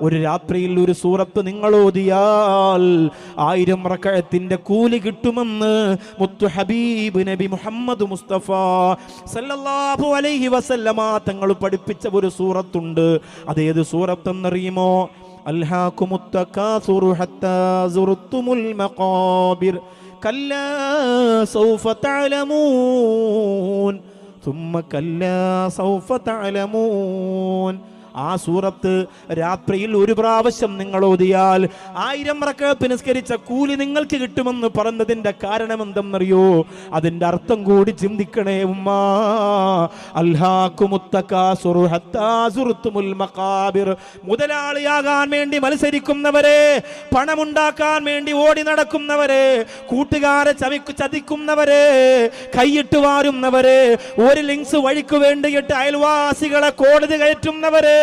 ഒരു രാത്രിയിൽ ഒരു സൂറത്ത് നിങ്ങൾ ഓതിയാൽ 1000 റകഅത്തിന്റെ കൂലി കിട്ടുമെന്ന് മുത്തു ഹബീബ് നബി മുഹമ്മദ് മുസ്തഫ സല്ലല്ലാഹു അലൈഹി വസല്ലമ തങ്ങൾ പഠിപ്പിച്ച ഒരു സൂറത്തുണ്ട്. അതേത് സൂറത്തെന്നറിയുമോ? അൽഹാകുമുത് തകാസുറു ഹത്താ സുർതുമുൽ മഖാബിർ കല്ലാ സൗഫ തഅലമൂൻ ثم كلا سوف تعلمون. ആ സൂറത്ത് രാത്രിയിൽ ഒരു പ്രാവശ്യം നിങ്ങൾ ഓതിയാൽ 1000 റകഅത്ത് നിസ്കരിച്ച കൂലി നിങ്ങൾക്ക് കിട്ടുമെന്ന് പറഞ്ഞതിന്റെ കാരണം എന്തെന്നറിയോ? അതിന്റെ അർത്ഥം കൂടി ചിന്തിക്കണേ ഉമ്മ. അൽഹാകുമുത് തകാസുറു ഹത്താ സുർതുമുൽ മഖാബിർ. മുതലാളിയാകാൻ വേണ്ടി മത്സരിക്കുന്നവരെ, പണമുണ്ടാക്കാൻ വേണ്ടി ഓടി നടക്കുന്നവരെ, കൂട്ടുകാരെ ചതിക്കുന്നവരെ, കൈയിട്ട് വാരുന്നവരെ, ഒരു ലിങ്സ് വഴിക്ക് വേണ്ടിയിട്ട് അയൽവാസികളെ കോടതി കയറ്റുന്നവരെ,